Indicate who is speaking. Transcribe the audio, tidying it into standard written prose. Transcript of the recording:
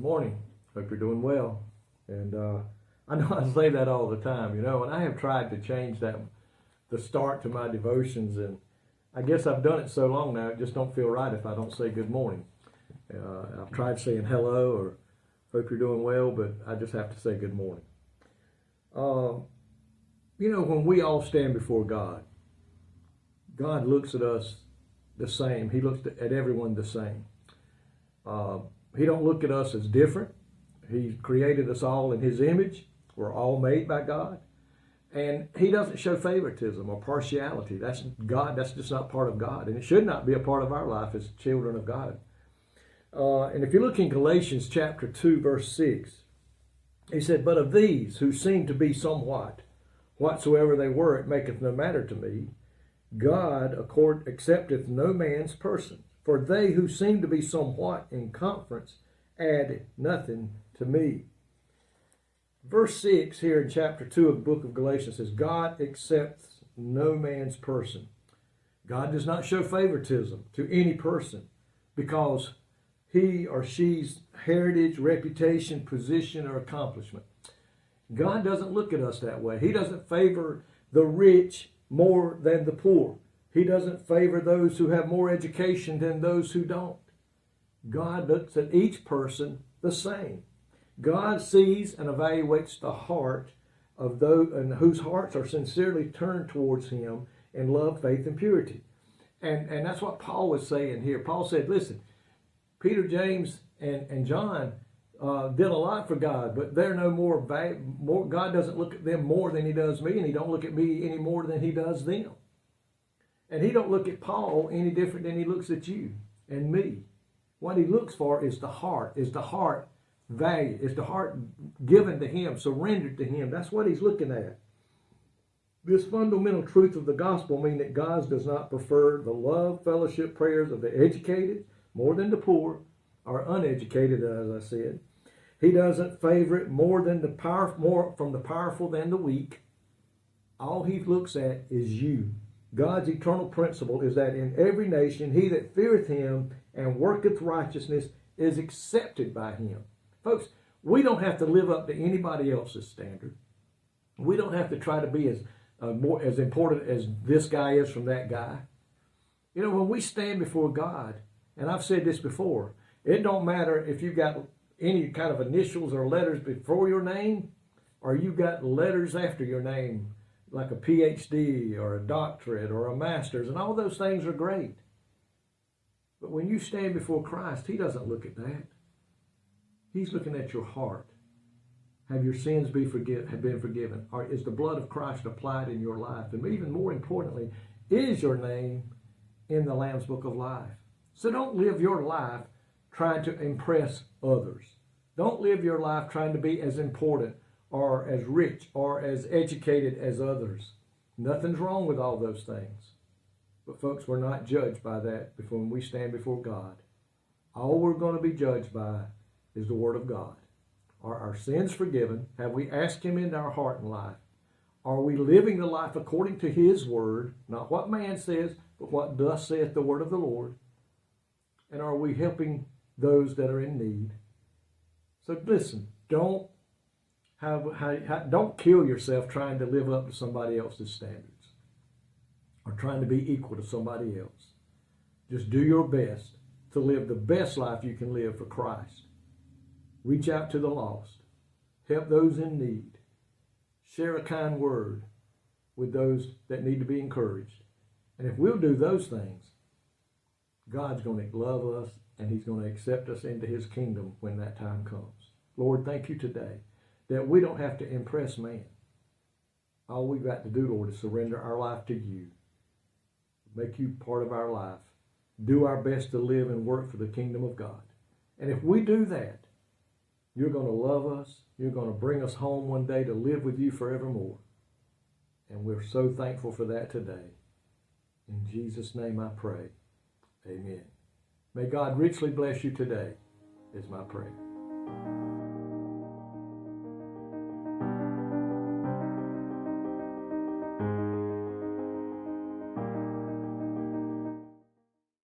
Speaker 1: Good morning. Hope you're doing well. And I know I say that all the time, and I have tried to change the start to my devotions, and I guess I've done it so long now, it just don't feel right if I don't say good morning. I've tried saying hello or hope you're doing well, but I just have to say good morning. When we all stand before God, God looks at us the same. He looks at everyone the same. He don't look at us as different. He created us all in His image. We're all made by God. And He doesn't show favoritism or partiality. That's God. That's just not part of God. And it should not be a part of our life as children of God. And if you look in Galatians chapter 2, verse 6, he said, "But of these who seem to be somewhat, whatsoever they were, it maketh no matter to me. God accepteth no man's person. For they who seem to be somewhat in conference add nothing to me." Verse 6 here in chapter 2 of the book of Galatians says, God accepts no man's person. God does not show favoritism to any person because he or she's heritage, reputation, position, or accomplishment. God doesn't look at us that way. He doesn't favor the rich more than the poor. He doesn't favor those who have more education than those who don't. God looks at each person the same. God sees and evaluates the heart of those and whose hearts are sincerely turned towards Him in love, faith, and purity. And that's what Paul was saying here. Paul said, listen, Peter, James, and John did a lot for God, but they're no more valuable. God doesn't look at them more than He does me, and He don't look at me any more than He does them. And He don't look at Paul any different than He looks at you and me. What He looks for is the heart value, is the heart given to Him, surrendered to Him. That's what He's looking at. This fundamental truth of the gospel means that God does not prefer the love, fellowship, prayers of the educated more than the poor or uneducated, as I said. He doesn't favor it more from the powerful than the weak. All He looks at is you. God's eternal principle is that in every nation he that feareth Him and worketh righteousness is accepted by Him. Folks, we don't have to live up to anybody else's standard. We don't have to try to be as important as this guy is from that guy. When we stand before God, and I've said this before, it don't matter if you got any kind of initials or letters before your name, or you got letters after your name, like a PhD or a doctorate or a master's, and all those things are great. But when you stand before Christ, He doesn't look at that. He's looking at your heart. Have your sins have been forgiven? Or is the blood of Christ applied in your life? And even more importantly, is your name in the Lamb's Book of Life? So don't live your life trying to impress others. Don't live your life trying to be as important or as rich or as educated as others. Nothing's wrong with all those things. But folks, we're not judged by that when we stand before God. All we're going to be judged by is the Word of God. Are our sins forgiven? Have we asked Him into our heart and life? Are we living the life according to His Word? Not what man says, but what thus saith the Word of the Lord. And are we helping those that are in need? So listen, don't kill yourself trying to live up to somebody else's standards or trying to be equal to somebody else. Just do your best to live the best life you can live for Christ. Reach out to the lost. Help those in need. Share a kind word with those that need to be encouraged. And if we'll do those things, God's going to love us and He's going to accept us into His kingdom when that time comes. Lord, thank You today that we don't have to impress man. All we've got to do, Lord, is surrender our life to You. Make You part of our life. Do our best to live and work for the kingdom of God. And if we do that, You're going to love us. You're going to bring us home one day to live with You forevermore. And we're so thankful for that today. In Jesus' name I pray. Amen. May God richly bless you today, is my prayer.